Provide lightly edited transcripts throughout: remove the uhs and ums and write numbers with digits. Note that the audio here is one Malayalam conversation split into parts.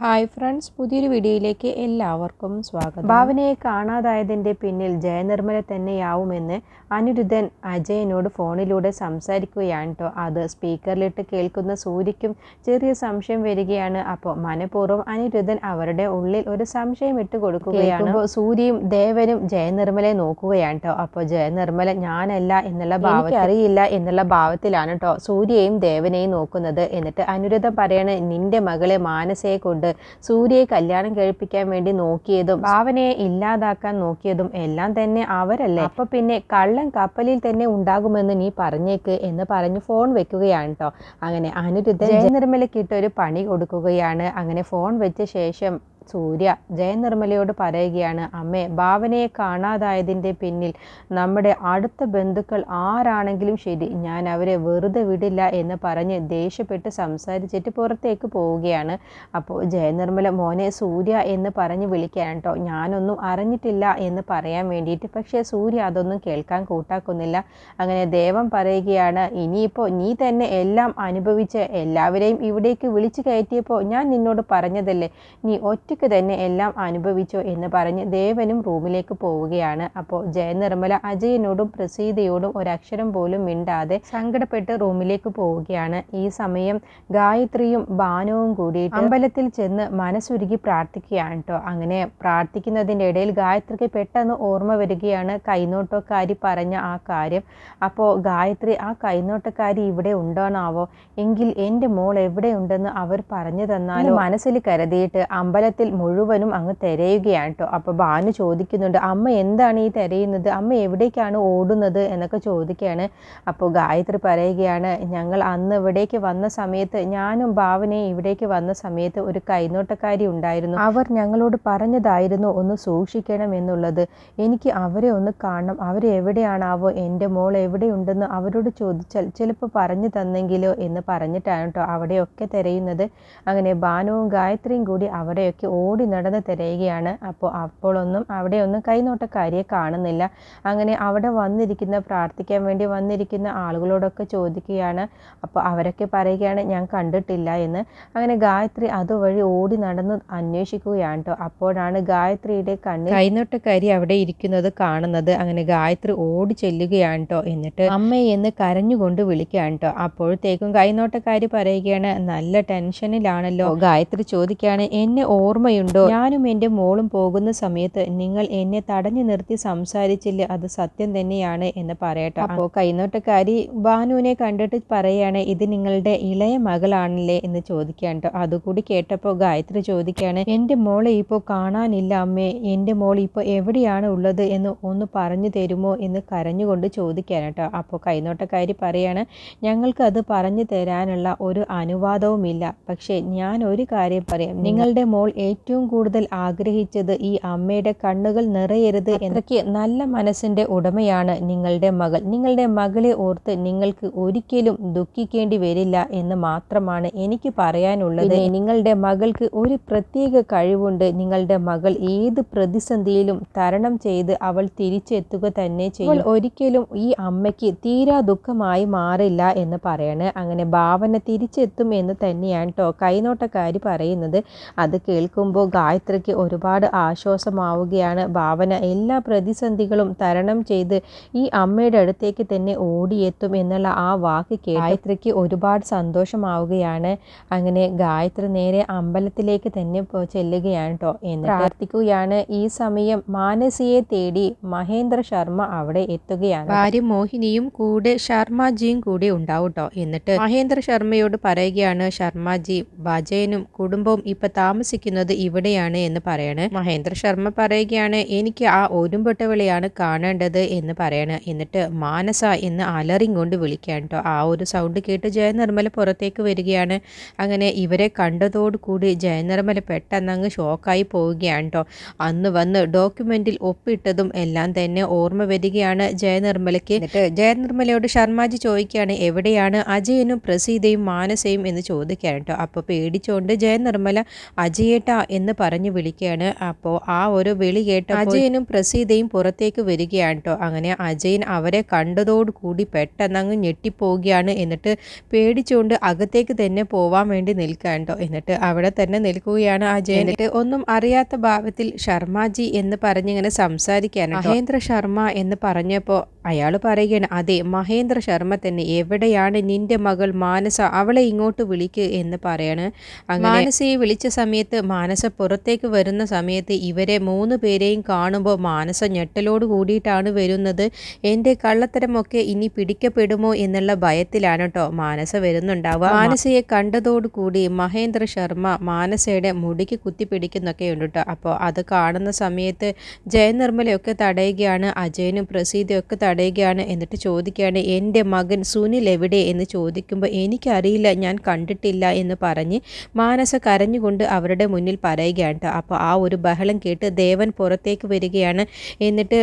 ഹായ് ഫ്രണ്ട്സ്, പുതിയൊരു വീഡിയോയിലേക്ക് എല്ലാവർക്കും സ്വാഗതം. ഭാവനയെ കാണാതായതിൻ്റെ പിന്നിൽ ജയനിർമ്മല തന്നെയാവുമെന്ന് അനിരുദ്ധൻ അജയനോട് ഫോണിലൂടെ സംസാരിക്കുകയാണ് കേട്ടോ. അത് സ്പീക്കറിലിട്ട് കേൾക്കുന്ന സൂര്യയ്ക്കും ചെറിയ സംശയം വരികയാണ്. അപ്പോൾ മനഃപൂർവ്വം അനിരുദ്ധൻ അവരുടെ ഉള്ളിൽ ഒരു സംശയം ഇട്ട് കൊടുക്കുകയാണ്. സൂര്യയും ദേവനും ജയനിർമ്മലയെ നോക്കുകയാണ് കേട്ടോ. അപ്പോൾ ജയനിർമ്മല ഞാനല്ല എന്നുള്ള ഭാവത്തിൽ അറിയില്ല എന്നുള്ള ഭാവത്തിലാണ് കേട്ടോ സൂര്യയും ദേവനെയും നോക്കുന്നത്. എന്നിട്ട് അനിരുദ്ധൻ പറയാണ്, നിന്റെ മകളെ മാനസയെ കൊണ്ട് സൂര്യയെ കല്യാണം കഴിപ്പിക്കാൻ വേണ്ടി നോക്കിയതും ഭാവനയെ ഇല്ലാതാക്കാൻ നോക്കിയതും എല്ലാം തന്നെ അവരല്ലേ. അപ്പൊ പിന്നെ കള്ളൻ കപ്പലിൽ തന്നെ ഉണ്ടാകുമെന്ന് നീ പറഞ്ഞേക്ക് എന്ന് പറഞ്ഞ് ഫോൺ വെക്കുകയാണ് കേട്ടോ. അങ്ങനെ അനിരുദ്ധൻ ജയനിർമ്മലയ്ക്കിട്ട് ഒരു പണി കൊടുക്കുകയാണ്. അങ്ങനെ ഫോൺ വെച്ച ശേഷം സൂര്യ ജയനിർമ്മലയോട് പറയുകയാണ്, അമ്മേ, ഭാവനയെ കാണാതായതിൻ്റെ പിന്നിൽ നമ്മുടെ അടുത്ത ബന്ധുക്കൾ ആരാണെങ്കിലും ശരി, ഞാൻ അവരെ വെറുതെ വിടില്ല എന്ന് പറഞ്ഞ് ദേഷ്യപ്പെട്ട് സംസാരിച്ചിട്ട് പുറത്തേക്ക് പോവുകയാണ്. അപ്പോൾ ജയനിർമ്മല മോനെ സൂര്യ എന്ന് പറഞ്ഞ് വിളിക്കുകയാണ് കേട്ടോ. ഞാനൊന്നും അറിഞ്ഞിട്ടില്ല എന്ന് പറയാൻ വേണ്ടിയിട്ട്. പക്ഷേ സൂര്യ അതൊന്നും കേൾക്കാൻ കൂട്ടാക്കുന്നില്ല. അങ്ങനെ ദേവൻ പറയുകയാണ്, ഇനിയിപ്പോൾ നീ തന്നെ എല്ലാം അനുഭവിച്ച് എല്ലാവരെയും ഇവിടേക്ക് വിളിച്ചു കയറ്റിയപ്പോൾ ഞാൻ നിന്നോട് പറഞ്ഞതല്ലേ, നീ ഒറ്റ തന്നെ എല്ലാം അനുഭവിച്ചോ എന്ന് പറഞ്ഞ് ദേവനും റൂമിലേക്ക് പോവുകയാണ്. അപ്പോൾ ജയനിർമ്മല അജയനോടും പ്രസീതയോടും ഒരക്ഷരം പോലും മിണ്ടാതെ സങ്കടപ്പെട്ട് റൂമിലേക്ക് പോവുകയാണ്. ഈ സമയം ഗായത്രിയും ഭാനുവും കൂടിയിട്ട് അമ്പലത്തിൽ ചെന്ന് മനസ്സുരുകി പ്രാർത്ഥിക്കുകയാണ് കേട്ടോ. അങ്ങനെ പ്രാർത്ഥിക്കുന്നതിൻ്റെ ഇടയിൽ ഗായത്രിക്ക് പെട്ടെന്ന് ഓർമ്മ വരികയാണ് കൈനോട്ടക്കാരി പറഞ്ഞ ആ കാര്യം. അപ്പോൾ ഗായത്രി, ആ കൈനോട്ടക്കാരി ഇവിടെ ഉണ്ടോന്നാവോ, എങ്കിൽ എൻ്റെ മോൾ എവിടെയുണ്ടെന്ന് അവർ പറഞ്ഞു തന്നാലും മനസ്സിൽ കരുതിയിട്ട് അമ്പലത്തിൽ മുഴുവനും അങ്ങ് തിരയുകയാണ് കേട്ടോ. അപ്പോൾ ഭാനു ചോദിക്കുന്നുണ്ട്, അമ്മ എന്താണ് ഈ തിരയുന്നത്, അമ്മ എവിടേക്കാണ് ഓടുന്നത് എന്നൊക്കെ ചോദിക്കുകയാണ്. അപ്പോൾ ഗായത്രി പറയുകയാണ്, ഞങ്ങൾ അന്ന് ഇവിടേക്ക് വന്ന സമയത്ത്, ഞാനും ഭാവനയും ഇവിടേക്ക് വന്ന സമയത്ത് ഒരു കൈനോട്ടക്കാരി ഉണ്ടായിരുന്നു. അവർ ഞങ്ങളോട് പറഞ്ഞതായിരുന്നു ഒന്ന് സൂക്ഷിക്കണം എന്നുള്ളത്. എനിക്ക് അവരെ ഒന്ന് കാണണം, അവരെ എവിടെയാണാവോ, എൻ്റെ മോൾ എവിടെയുണ്ടെന്ന് അവരോട് ചോദിച്ചാൽ ചിലപ്പോൾ പറഞ്ഞു തന്നെങ്കിലോ എന്ന് പറഞ്ഞിട്ടാണ് കേട്ടോ അവിടെയൊക്കെ തിരയുന്നത്. അങ്ങനെ ഭാനുവും ഗായത്രിയും കൂടി അവിടെയൊക്കെ ഓടി നടന്ന് തിരയുകയാണ്. അപ്പോഴൊന്നും അവിടെയൊന്നും കൈനോട്ടക്കാരിയെ കാണുന്നില്ല. അങ്ങനെ അവിടെ വന്നിരിക്കുന്ന പ്രാർത്ഥിക്കാൻ വേണ്ടി വന്നിരിക്കുന്ന ആളുകളോടൊക്കെ ചോദിക്കുകയാണ്. അപ്പോൾ അവരൊക്കെ പറയുകയാണ് ഞാൻ കണ്ടിട്ടില്ല എന്ന്. അങ്ങനെ ഗായത്രി അതുവഴി ഓടി നടന്ന് അന്വേഷിക്കുകയാണ് കേട്ടോ. അപ്പോഴാണ് ഗായത്രിയുടെ കണ്ണിൽ കൈനോട്ടക്കാരി അവിടെ ഇരിക്കുന്നത് കാണുന്നത്. അങ്ങനെ ഗായത്രി ഓടി ചെല്ലുകയാണ് കേട്ടോ. എന്നിട്ട് അമ്മയെ എന്ന് കരഞ്ഞുകൊണ്ട് വിളിക്കുകയാണ് കേട്ടോ. അപ്പോഴത്തേക്കും കൈനോട്ടക്കാരി പറയുകയാണ്, നല്ല ടെൻഷനിലാണല്ലോ. ഗായത്രി ചോദിക്കുകയാണ്, എന്നെ ഓർമ്മയുണ്ടോ, ഞാനും എൻ്റെ മോളും പോകുന്ന സമയത്ത് നിങ്ങൾ എന്നെ തടഞ്ഞു നിർത്തി സംസാരിച്ചില്ല, അത് സത്യം തന്നെയാണ് എന്ന് പറയട്ടെ. അപ്പോൾ കൈനോട്ടക്കാരി ഭാനുവിനെ കണ്ടിട്ട് പറയാണ്, ഇത് നിങ്ങളുടെ ഇളയ മകളാണല്ലേ എന്ന് ചോദിക്കുകയാണ് കേട്ടോ. അതുകൂടി കേട്ടപ്പോൾ ഗായത്രി ചോദിക്കുകയാണ്, എൻ്റെ മോളെ ഇപ്പോൾ കാണാനില്ല അമ്മേ, എൻ്റെ മോൾ ഇപ്പോൾ എവിടെയാണ് ഉള്ളത് എന്ന് ഒന്ന് പറഞ്ഞു തരുമോ എന്ന് കരഞ്ഞുകൊണ്ട് ചോദിക്കുകയാണ് കേട്ടോ. അപ്പോൾ കൈനോട്ടക്കാരി പറയാണ്, ഞങ്ങൾക്ക് അത് പറഞ്ഞു തരാനുള്ള ഒരു അനുവാദവുമില്ല, പക്ഷേ ഞാൻ ഒരു കാര്യം പറയാം, നിങ്ങളുടെ മോൾ ഏറ്റവും കൂടുതൽ ആഗ്രഹിച്ചത് ഈ അമ്മയുടെ കണ്ണുകൾ നിറയരുത്. അത്രയ്ക്ക് നല്ല മനസ്സിൻ്റെ ഉടമയാണ് നിങ്ങളുടെ മകൾ. നിങ്ങളുടെ മകളെ ഓർത്ത് നിങ്ങൾക്ക് ഒരിക്കലും ദുഃഖിക്കേണ്ടി വരില്ല എന്ന് മാത്രമാണ് എനിക്ക് പറയാനുള്ളത്. നിങ്ങളുടെ മകൾക്ക് ഒരു പ്രത്യേക കഴിവുണ്ട്. നിങ്ങളുടെ മകൾ ഏത് പ്രതിസന്ധിയിലും തരണം ചെയ്ത് അവൾ തിരിച്ചെത്തുക തന്നെ ചെയ്യും. ഒരിക്കലും ഈ അമ്മയ്ക്ക് തീരാ ദുഃഖമായി മാറില്ല എന്ന് പറയാണ്. അങ്ങനെ ഭാവന തിരിച്ചെത്തും എന്ന് തന്നെയാണ് കേട്ടോ കൈനോട്ടക്കാരി പറയുന്നത്. അത് കേൾക്കുമ്പോൾ ഗായത്രിക്ക് ഒരുപാട് ആശ്വാസമാവുകയാണ്. ഭാവന എല്ലാ പ്രതിസന്ധികളും തരണം ചെയ്ത് ഈ അമ്മയുടെ അടുത്തേക്ക് തന്നെ ഓടിയെത്തും എന്നുള്ള ആ വാക്ക് ഗായത്രിക്ക് ഒരുപാട് സന്തോഷമാവുകയാണ്. അങ്ങനെ ഗായത്രി നേരെ അമ്പലത്തിലേക്ക് തന്നെ ചെല്ലുകയാണ് കേട്ടോ എന്ന് പ്രാർത്ഥിക്കുകയാണ്. ഈ സമയം മാനസിയെ തേടി മഹേന്ദ്ര ശർമ്മ അവിടെ എത്തുകയാണ്. ഭാര്യ മോഹിനിയും കൂടെ ശർമ്മജിയും കൂടെ ഉണ്ടാവും കേട്ടോ. എന്നിട്ട് മഹേന്ദ്ര ശർമ്മയോട് പറയുകയാണ്, ശർമ്മജി, അജയനും കുടുംബവും ഇപ്പൊ താമസിക്കുന്നത് ഇവിടെയാണ് എന്ന് പറയാണ്. മഹേന്ദ്ര ശർമ്മ പറയുകയാണ്, എനിക്ക് ആ ഒരുമ്പെട്ടവളെയാണ് കാണേണ്ടത് എന്ന് പറയാണ്. എന്നിട്ട് മാനസ എന്ന് അലറിയും കൊണ്ട് വിളിക്കുകയാണ് കേട്ടോ. ആ ഒരു സൗണ്ട് കേട്ട് ജയനിർമ്മല പുറത്തേക്ക് വരികയാണ്. അങ്ങനെ ഇവരെ കണ്ടതോടുകൂടി ജയനിർമ്മല പെട്ടെന്ന് അങ്ങ് ഷോക്കായി പോവുകയാണ് കേട്ടോ. അന്ന് വന്ന് ഡോക്യുമെന്റിൽ ഒപ്പിട്ടതും എല്ലാം തന്നെ ഓർമ്മ വരികയാണ് ജയനിർമ്മലയ്ക്ക്. എന്നിട്ട് ജയനിർമ്മലയോട് ശർമ്മജി ചോദിക്കുകയാണ്, എവിടെയാണ് അജയനും പ്രസീതയും മാനസയും എന്ന് ചോദിക്കുകയാണ് കേട്ടോ. അപ്പോൾ പേടിച്ചുകൊണ്ട് ജയനിർമ്മല, അജയേട്ട എന്ന് പറഞ്ഞ് വിളിക്കുകയാണ്. അപ്പോൾ ആ ഒരു വിളി കേട്ട് അജയനും പ്രസീതയും പുറത്തേക്ക് വരികയാണ് കേട്ടോ. അങ്ങനെ അജയൻ അവരെ കണ്ടതോടുകൂടി പെട്ടെന്ന് അങ്ങ് ഞെട്ടിപ്പോവുകയാണ്. എന്നിട്ട് പേടിച്ചുകൊണ്ട് അകത്തേക്ക് തന്നെ പോവാൻ വേണ്ടി നിൽക്കുകയാണ് കേട്ടോ. എന്നിട്ട് അവിടെ തന്നെ നിൽക്കുകയാണ് അജയൻ. എന്നിട്ട് ഒന്നും അറിയാത്ത ഭാവത്തിൽ ശർമാജി എന്ന് പറഞ്ഞിങ്ങനെ സംസാരിക്കുകയാണ്. മഹേന്ദ്ര ശർമ്മ എന്ന് പറഞ്ഞപ്പോൾ അയാൾ പറയുകയാണ്, അതെ മഹേന്ദ്ര ശർമ്മ തന്നെ, എവിടെയാണ് നിന്റെ മകൾ മാനസ, അവളെ ഇങ്ങോട്ട് വിളിക്ക് എന്ന് പറയാണ്. അങ്ങനെ മാനസയെ വിളിച്ച സമയത്ത് മാനസ പുറത്തേക്ക് വരുന്ന സമയത്ത് ഇവരെ 3 പേരെയും കാണുമ്പോൾ മാനസ ഞെട്ടലോട് കൂടിയിട്ടാണ് വരുന്നത്. എൻ്റെ കള്ളത്തരമൊക്കെ ഇനി പിടിക്കപ്പെടുമോ എന്നുള്ള ഭയത്തിലാണ് കേട്ടോ മാനസ വരുന്നുണ്ടാവുക. മാനസയെ കണ്ടതോടുകൂടി മഹേന്ദ്ര ശർമ്മ മാനസയുടെ മുടിക്ക് കുത്തിപ്പിടിക്കുന്നൊക്കെ ഉണ്ട് കേട്ടോ. അപ്പോൾ അത് കാണുന്ന സമയത്ത് ജയനിർമ്മലയൊക്കെ തടയുകയാണ്, അജയനും പ്രസീതയൊക്കെ തടയുകയാണ്. എന്നിട്ട് ചോദിക്കുകയാണ്, എൻ്റെ മകൻ സുനിൽ എവിടെ എന്ന് ചോദിക്കുമ്പോൾ എനിക്കറിയില്ല, ഞാൻ കണ്ടിട്ടില്ല എന്ന് പറഞ്ഞ് മാനസ കരഞ്ഞുകൊണ്ട് അവരുടെ മുന്നിൽ പറയുകയാണ്. അപ്പോൾ ആ ഒരു ബഹളം കേട്ട് ദേവൻ പുറത്തേക്ക് വരികയാണ്. എന്നിട്ട്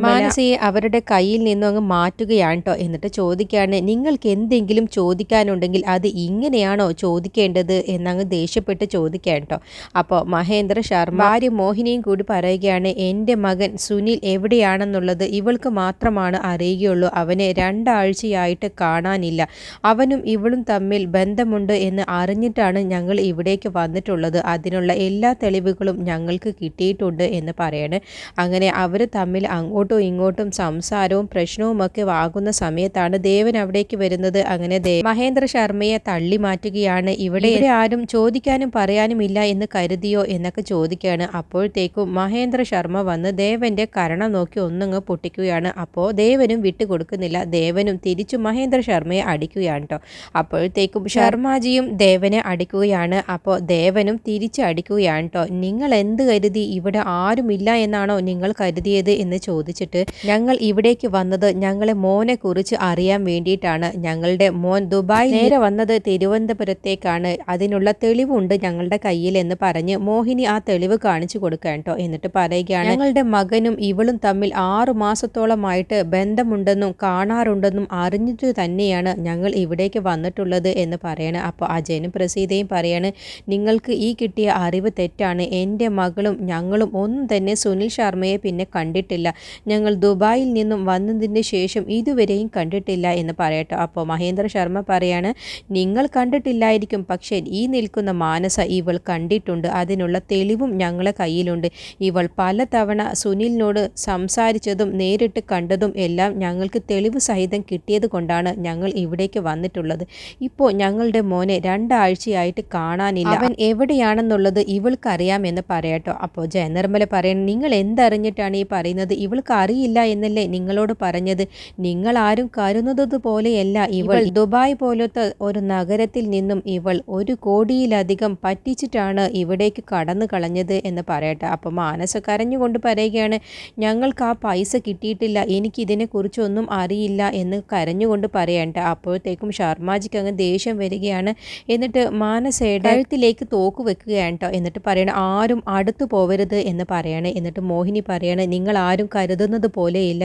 മാനസയെ അവരുടെ കയ്യിൽ നിന്നും അങ്ങ് മാറ്റുകയാണ് കേട്ടോ. എന്നിട്ട് ചോദിക്കുകയാണ്, നിങ്ങൾക്ക് എന്തെങ്കിലും ചോദിക്കാനുണ്ടെങ്കിൽ അത് ഇങ്ങനെയാണോ ചോദിക്കേണ്ടത് എന്നങ്ങ് ദേഷ്യപ്പെട്ട് ചോദിക്കുകയാണ് കേട്ടോ. അപ്പോൾ മഹേന്ദ്ര ശർമ്മ ഭാര്യ മോഹിനിയും കൂടി പറയുകയാണ്, എൻ്റെ മകൻ സുനിൽ എവിടെയാണെന്നുള്ളത് ഇവൾക്ക് മാത്രമാണ് അറിയുകയുള്ളൂ. അവനെ 2 ആഴ്ചയായിട്ട് കാണാനില്ല. അവനും ഇവളും തമ്മിൽ ബന്ധമുണ്ട് എന്ന് അറിഞ്ഞിട്ടാണ് ഞങ്ങൾ ഇവിടേക്ക് വന്നിട്ടുള്ളത്. അതിനുള്ള എല്ലാ തെളിവുകളും ഞങ്ങൾക്ക് കിട്ടിയിട്ടുണ്ട് എന്ന് പറയാണ്. അങ്ങനെ അവർ തമ്മിൽ അങ്ങോട്ടും ഇങ്ങോട്ടും സംസാരവും പ്രശ്നവും ഒക്കെ ആകുന്ന സമയത്താണ് ദേവൻ അവിടേക്ക് വരുന്നത്. അങ്ങനെ മഹേന്ദ്ര ശർമ്മയെ തള്ളി മാറ്റുകയാണ്. ഇവിടെ ആരും ചോദിക്കാനും പറയാനും ഇല്ല എന്ന് കരുതിയോ എന്നൊക്കെ ചോദിക്കുകയാണ്. അപ്പോഴത്തേക്കും മഹേന്ദ്ര ശർമ്മ വന്ന് ദേവന്റെ കരണം നോക്കി ഒന്നങ്ങ് പൊട്ടിക്കുകയാണ്. അപ്പോൾ ദേവനും വിട്ടുകൊടുക്കുന്നില്ല. ദേവനും തിരിച്ചു മഹേന്ദ്ര ശർമ്മയെ അടിക്കുകയാണ് കേട്ടോ. അപ്പോഴത്തേക്കും ശർമാജിയും ദേവനെ അടിക്കുകയാണ്. അപ്പോൾ ദേവനും തിരിച്ച് അടിക്കുകയാണ് കേട്ടോ. നിങ്ങൾ എന്ത് കരുതി, ഇവിടെ ആരുമില്ല എന്നാണോ നിങ്ങൾ കരുതിയത് എന്ന് ചോദിച്ചിട്ട്, ഞങ്ങൾ ഇവിടേക്ക് വന്നത് ഞങ്ങളെ മോനെ കുറിച്ച് അറിയാൻ വേണ്ടിയിട്ടാണ്. ഞങ്ങളുടെ മോൻ ദുബായ് നേരെ വന്നത് തിരുവനന്തപുരത്തേക്കാണ്. അതിനുള്ള തെളിവുണ്ട് ഞങ്ങളുടെ കയ്യിൽ എന്ന് പറഞ്ഞ് മോഹിനി ആ തെളിവ് കാണിച്ചു കൊടുക്കാൻ കേട്ടോ. എന്നിട്ട് പറയുകയാണ്, ഞങ്ങളുടെ മകനും ഇവളും തമ്മിൽ 6 മാസത്തോളമായിട്ട് ബന്ധമുണ്ടെന്നും കാണാറുണ്ടെന്നും അറിഞ്ഞിട്ട് തന്നെയാണ് ഞങ്ങൾ ഇവിടേക്ക് വന്നിട്ടുള്ളത് എന്ന് പറയാണ്. അപ്പോൾ അജയനും പ്രസീതയും പറയാണ്, നിങ്ങൾക്ക് ഈ കിട്ടിയ അറിവ് തെറ്റാണ്. എൻ്റെ മകളും ഞങ്ങളും ഒന്നും തന്നെ സുനിൽ ശർമ്മയെ പിന്നെ കണ്ടിട്ടില്ല. ഞങ്ങൾ ദുബായിൽ നിന്നും വന്നതിന് ശേഷം ഇതുവരെയും കണ്ടിട്ടില്ല എന്ന് പറയട്ടോ. അപ്പോൾ മഹേന്ദ്ര ശർമ്മ പറയാണ്, നിങ്ങൾ കണ്ടിട്ടില്ലായിരിക്കും, പക്ഷേ ഈ നിൽക്കുന്ന മാനസ ഇവൾ കണ്ടിട്ടുണ്ട്. അതിനുള്ള തെളിവും ഞങ്ങളെ കയ്യിലുണ്ട്. ഇവൾ പലതവണ സുനിലിനോട് സംസാരിച്ചതും നേരിട്ട് കണ്ടതും എല്ലാം ഞങ്ങൾക്ക് തെളിവ് സഹിതം കിട്ടിയത് കൊണ്ടാണ് ഞങ്ങൾ ഇവിടേക്ക് വന്നിട്ടുള്ളത്. ഇപ്പോൾ ഞങ്ങളുടെ മോനെ 2 ആഴ്ചയായിട്ട് കാണാനില്ല. അവൻ എവിടെയാണെന്നുള്ളത് ഇവൾക്കറിയാമെന്ന് പറയട്ടോ. അപ്പോൾ ജയനിർമ്മല പറയണം, നിങ്ങൾ എന്തറിഞ്ഞിട്ടാണ് ഈ പറയുന്നത്? ഇവൾക്ക് അറിയില്ല എന്നല്ലേ നിങ്ങളോട് പറഞ്ഞത്? നിങ്ങൾ ആരും കരുതുന്നത് പോലെയല്ല ഇവൾ. ദുബായ് പോലത്തെ ഒരു നഗരത്തിൽ നിന്നും ഇവൾ 1 കോടിയിലധികം പറ്റിച്ചിട്ടാണ് ഇവിടേക്ക് കടന്നു കളഞ്ഞത് എന്ന് പറയട്ടെ. അപ്പോൾ മാനസ കരഞ്ഞുകൊണ്ട് പറയുകയാണ്, ഞങ്ങൾക്ക് ആ പൈസ കിട്ടിയിട്ടില്ല, എനിക്കിതിനെക്കുറിച്ചൊന്നും അറിയില്ല എന്ന് കരഞ്ഞുകൊണ്ട് പറയണ്ട. അപ്പോഴത്തേക്കും ശർമാജിക്ക് അങ്ങ് ദേഷ്യം വരികയാണ്. എന്നിട്ട് മാനസയുടെ കഴുത്തിലേക്ക് തോക്ക് വെക്കുകയാണ് കേട്ടോ. എന്നിട്ട് പറയണം, ആരും അടുത്തു പോവരുത് എന്ന് പറയാണ്. എന്നിട്ട് മോഹിനി പറയാണ്, നിങ്ങൾ ആരും കരുതുന്നത് പോലെയില്ല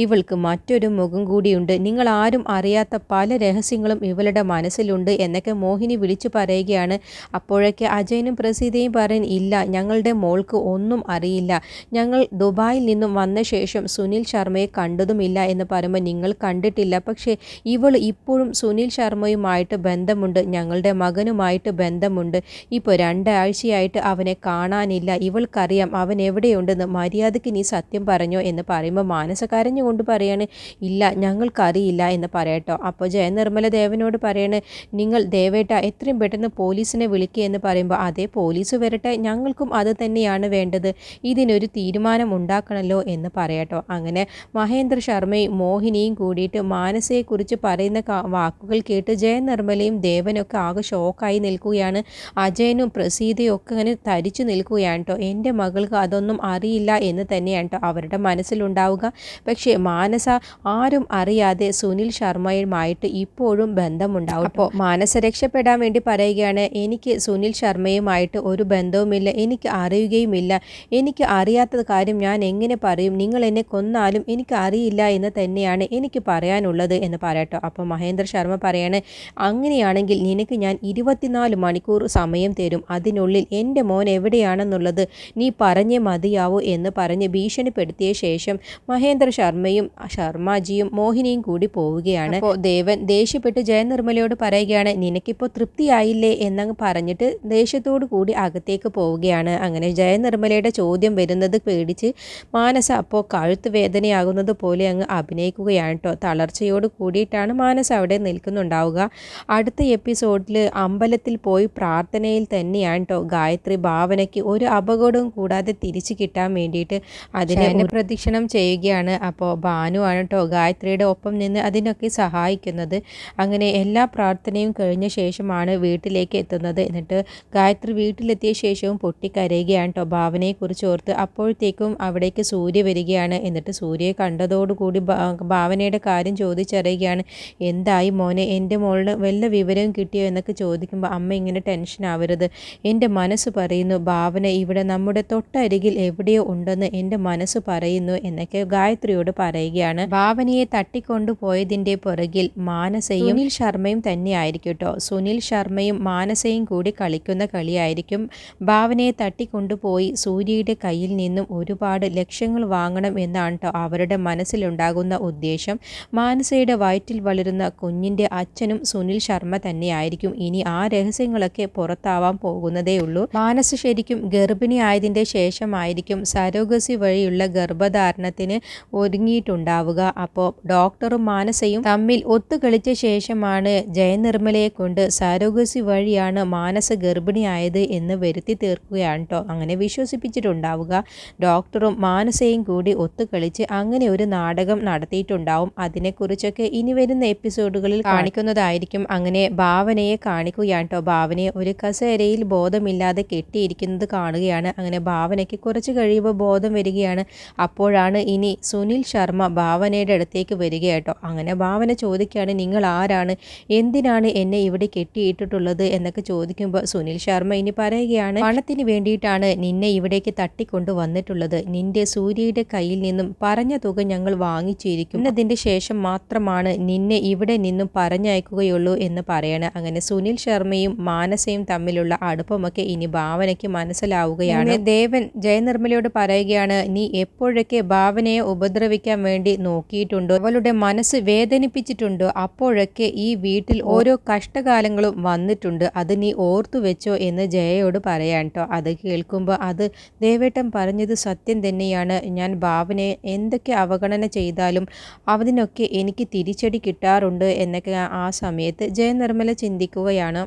ഇവൾക്ക് മറ്റൊരു മുഖം കൂടിയുണ്ട്. നിങ്ങൾ ആരും അറിയാത്ത പല രഹസ്യങ്ങളും ഇവളുടെ മനസ്സിലുണ്ട് എന്നൊക്കെ മോഹിനി വിളിച്ചു പറയുകയാണ്. അപ്പോഴൊക്കെ അജയനും പ്രസീതയും പറയും, ഇല്ല, ഞങ്ങളുടെ മോൾക്ക് ഒന്നും അറിയില്ല. ഞങ്ങൾ ദുബായിൽ നിന്നും വന്ന ശേഷം സുനിൽ ശർമ്മയെ കണ്ടതുമില്ല എന്ന് പറയുമ്പോൾ, നിങ്ങൾ കണ്ടിട്ടില്ല, പക്ഷേ ഇവൾ ഇപ്പോഴും സുനിൽ ശർമ്മയുമായിട്ട് ബന്ധമുണ്ട്, ഞങ്ങളുടെ മകനുമായിട്ട് ബന്ധമുണ്ട്. ഇപ്പോൾ 2 ആഴ്ചയായിട്ട് അവനെ കാണാനില്ല. ഇവൾക്കറിയാം അവൻ എവിടെയുണ്ടെന്ന്. മര്യാദയ്ക്ക് നീ സത്യം പറഞ്ഞോ എന്ന് പറയുമ്പോൾ മാനസ കരഞ്ഞുകൊണ്ട് പറയാണ്, ഇല്ല, ഞങ്ങൾക്കറിയില്ല എന്ന് പറയട്ടോ. അപ്പോൾ ജയനിർമ്മല ദേവനോട് പറയാണ്, നിങ്ങൾ ദേവേട്ട എത്രയും പെട്ടെന്ന് പോലീസിനെ വിളിക്കുക എന്ന് പറയുമ്പോൾ, അതേ പോലീസ് വരട്ടെ, ഞങ്ങൾക്കും അത് തന്നെയാണ് വേണ്ടത്, ഇതിനൊരു തീരുമാനം ഉണ്ടാക്കണമല്ലോ എന്ന് പറയട്ടോ. അങ്ങനെ മഹേന്ദ്ര ശർമ്മയും മോഹിനിയും കൂടിയിട്ട് മാനസയെക്കുറിച്ച് പറയുന്ന വാക്കുകൾ കേട്ട് ജയനിർമ്മലയും ദേവനൊക്കെ ആകെ ഷോക്കായി നിൽക്കുകയാണ്. അജയനും പ്രസീതയും ഒക്കെ അങ്ങനെ തരിച്ചു നിൽക്കുകയാണ് കേട്ടോ. എൻ്റെ മകൾക്ക് അതൊന്നും അറിയില്ല എന്ന് തന്നെയാണ് കേട്ടോ അവരുടെ മനസ്സിലുണ്ടാവുക. പക്ഷേ മാനസ ആരും അറിയാതെ സുനിൽ ശർമ്മയുമായിട്ട് ഇപ്പോഴും ബന്ധമുണ്ടാവും. അപ്പോൾ മാനസ രക്ഷപ്പെടാൻ വേണ്ടി പറയുകയാണ്, എനിക്ക് സുനിൽ ശർമ്മയുമായിട്ട് ഒരു ബന്ധവുമില്ല, എനിക്ക് അറിയുകയുമില്ല, എനിക്ക് അറിയാത്ത കാര്യം ഞാൻ എങ്ങനെ പറയും? നിങ്ങൾ എന്നെ കൊന്നാലും എനിക്ക് അറിയില്ല എന്ന് തന്നെയാണ് എനിക്ക് പറയാനുള്ളത് എന്ന് പറയട്ടോ. അപ്പോൾ മഹേന്ദ്ര ശർമ്മ പറയാണ്, അങ്ങനെയാണെങ്കിൽ നിനക്ക് ഞാൻ 24 മണിക്കൂർ സമയം തരും, അതിനുള്ളിൽ എൻ്റെ മോൻ എവിടെയാണെന്നുള്ളത് നീ പറഞ്ഞേ മതിയാവൂ എന്ന് പറഞ്ഞ് ഭീഷണിപ്പെടുത്തിയ ശേഷം മഹേന്ദ്ര ശർമ്മയും ശർമാജിയും മോഹിനിയും കൂടി പോവുകയാണ്. അപ്പോൾ ദേവൻ ദേഷ്യപ്പെട്ട് ജയനിർമ്മലയോട് പറയുകയാണ്, നിനക്കിപ്പോൾ തൃപ്തിയായില്ലേ എന്നങ്ങ് പറഞ്ഞിട്ട് ദേഷ്യത്തോടു കൂടി അകത്തേക്ക് പോവുകയാണ്. അങ്ങനെ ജയനിർമ്മലയുടെ ചോദ്യം വരുന്നത് പേടിച്ച് മാനസ അപ്പോൾ കഴുത്ത് വേദനയാകുന്നത് പോലെ അങ്ങ് അഭിനയിക്കുകയാണ് കേട്ടോ. തളർച്ചയോട് കൂടിയിട്ടാണ് മാനസ അവിടെ നിൽക്കുന്നുണ്ടാവുക. അടുത്ത എപ്പിസോഡിൽ അമ്പലത്തിൽ പോയി പ്രാർത്ഥനയിൽ തന്നെയാണ് കേട്ടോ ഗായത്രി ഭാവനയ്ക്ക് ഒരു അപകടവും കൂടാതെ തിരിച്ചു കിട്ടാൻ വേണ്ടിയിട്ട് അതിനെ പ്രദക്ഷിണം ചെയ്യുകയാണ്. അപ്പോൾ ഭാനു ആണ് കേട്ടോ ഗായത്രിയുടെ ഒപ്പം നിന്ന് അതിനൊക്കെ സഹായിക്കുന്നത്. അങ്ങനെ എല്ലാ പ്രാർത്ഥനയും കഴിഞ്ഞ ശേഷമാണ് വീട്ടിലേക്ക് എത്തുന്നത്. എന്നിട്ട് ഗായത്രി വീട്ടിലെത്തിയ ശേഷവും പൊട്ടിക്കരയുകയാണ് കേട്ടോ ഭാവനയെക്കുറിച്ച് ഓർത്ത്. അപ്പോഴത്തേക്കും അവിടേക്ക് സൂര്യ വരികയാണ്. എന്നിട്ട് സൂര്യയെ കണ്ടതോടുകൂടി ഭാവനയുടെ കാര്യം ചോദിച്ചറിയുകയാണ്. എന്തായി മോനെ, എൻ്റെ മോളിന് വല്ല വിവരവും കിട്ടിയോ എന്നൊക്കെ ചോദിക്കുമ്പോൾ അമ്മ ഇങ്ങനെ ടെൻഷൻ ആവരുത്, എൻ്റെ മനസ്സ് പറയുന്നു ഭാവന ഇവിടെ നമ്മുടെ തൊട്ടരികിൽ എവിടെയോ ഉണ്ടെന്ന് എൻ്റെ മനസ്സ് പറയുന്നു എന്നൊക്കെ ഗായത്രിയോട് പറയുകയാണ്. ഭാവനയെ തട്ടിക്കൊണ്ടുപോയതിൻ്റെ പുറകിൽ മാനസയും സുനിൽ ശർമ്മയും തന്നെയായിരിക്കും കേട്ടോ. സുനിൽ ശർമ്മയും മാനസയും കൂടി കളിക്കുന്ന കളിയായിരിക്കും. ഭാവനയെ തട്ടിക്കൊണ്ടുപോയി സൂര്യയുടെ കയ്യിൽ നിന്നും ഒരുപാട് ലക്ഷങ്ങൾ വാങ്ങണം എന്നാണ് കേട്ടോ അവരുടെ മനസ്സിലുണ്ടാകുന്ന ഉദ്ദേശം. മാനസയുടെ വയറ്റിൽ വളരുന്ന കുഞ്ഞിൻ്റെ അച്ഛനും സുനിൽ ശർമ്മ തന്നെയായിരിക്കും. ഇനി ആ രഹസ്യങ്ങളൊക്കെ പുറത്താവാൻ പോകുന്നതേ ഉള്ളൂ. മാനസ ശരിക്കും ഗർഭിണി ആയതിൻ്റെ ശേഷമായിരിക്കും സരോഗസി വഴിയുള്ള ഗർഭധാരണത്തിന് ഒരുങ്ങിയിട്ടുണ്ടാവുക. അപ്പോൾ ഡോക്ടറും മാനസയും തമ്മിൽ ഒത്തുകളിച്ച ശേഷമാണ് ജയനിർമ്മലയെ കൊണ്ട് സരോഗസി വഴിയാണ് മാനസ ഗർഭിണിയായത് എന്ന് വരുത്തി തീർക്കുകയാണ് കേട്ടോ അങ്ങനെ വിശ്വസിപ്പിച്ചിട്ടുണ്ടാവുക. ഡോക്ടറും മാനസയും കൂടി ഒത്തുകളിച്ച് അങ്ങനെ ഒരു നാടകം നടത്തിയിട്ടുണ്ടാവും. അതിനെക്കുറിച്ചൊക്കെ ഇനി വരുന്ന എപ്പിസോഡുകളിൽ കാണിക്കുന്നതായിരിക്കും. അങ്ങനെ ഭാവനയെ കാണിക്കുകയാണ് കേട്ടോ. ഭാവനയെ ഒരു കസേരയിൽ ബോധമില്ലാതെ കെട്ടിയിരിക്കുന്നത് കാണുകയാണ്. അങ്ങനെ ഭാവനയ്ക്ക് കുറച്ച് കഴിയുമ്പോൾ ബോധം വരികയാണ്. അപ്പോഴാണ് ഇനി സുനിൽ ശർമ്മ ഭാവനയുടെ അടുത്തേക്ക് വരിക കേട്ടോ. അങ്ങനെ ഭാവന ചോദിക്കുകയാണ്, നിങ്ങൾ ആരാണ്, എന്തിനാണ് എന്നെ ഇവിടെ കെട്ടിയിട്ടിട്ടുള്ളത് എന്നൊക്കെ ചോദിക്കുമ്പോൾ സുനിൽ ശർമ്മ ഇനി പറയുകയാണ്, പണത്തിന് വേണ്ടിയിട്ടാണ് നിന്നെ ഇവിടേക്ക് തട്ടിക്കൊണ്ടു വന്നിട്ടുള്ളത്. നിന്റെ സൂര്യയുടെ കയ്യിൽ നിന്നും പറഞ്ഞ തുക ഞങ്ങൾ വാങ്ങിച്ചിരിക്കും എന്നതിൻ്റെ ശേഷം മാത്രമാണ് നിന്നെ ഇവിടെ നിന്നും പറഞ്ഞയക്കുകയുള്ളൂ എന്ന് പറയണം. അങ്ങനെ സുനിൽ ശർമ്മയും മാനസയും തമ്മിലുള്ള അടുപ്പമൊക്കെ ഇനി ഭാവനയ്ക്ക് മനസ്സിലാവുകയാണ്. ദേവൻ ജയനിർമ്മലയോട് പറയുകയാണ്, നീ എപ്പോഴൊക്കെ ഭാവനയെ ഉപദ്രവിക്കാൻ വേണ്ടി നോക്കിയിട്ടുണ്ടോ, അവളുടെ മനസ്സ് വേദനിപ്പിച്ചിട്ടുണ്ടോ, അപ്പോഴൊക്കെ ഈ വീട്ടിൽ ഓരോ കഷ്ടകാലങ്ങളും വന്നിട്ടുണ്ട്. അത് നീ ഓർത്തു വെച്ചോ എന്ന് ജയയോട് പറയാൻ കേട്ടോ. അത് കേൾക്കുമ്പോൾ അത് ദേവേട്ടൻ പറഞ്ഞത് സത്യം തന്നെയാണ്. ഞാൻ ഭാവനയെ എന്തൊക്കെ അവഗണന ചെയ്താലും അതിനൊക്കെ എനിക്ക് തിരിച്ചടി കിട്ടാറുണ്ട് എന്നൊക്കെ ആ സമയത്ത് ജയനിർമ്മല ചിന്തിക്കുകയാണ്.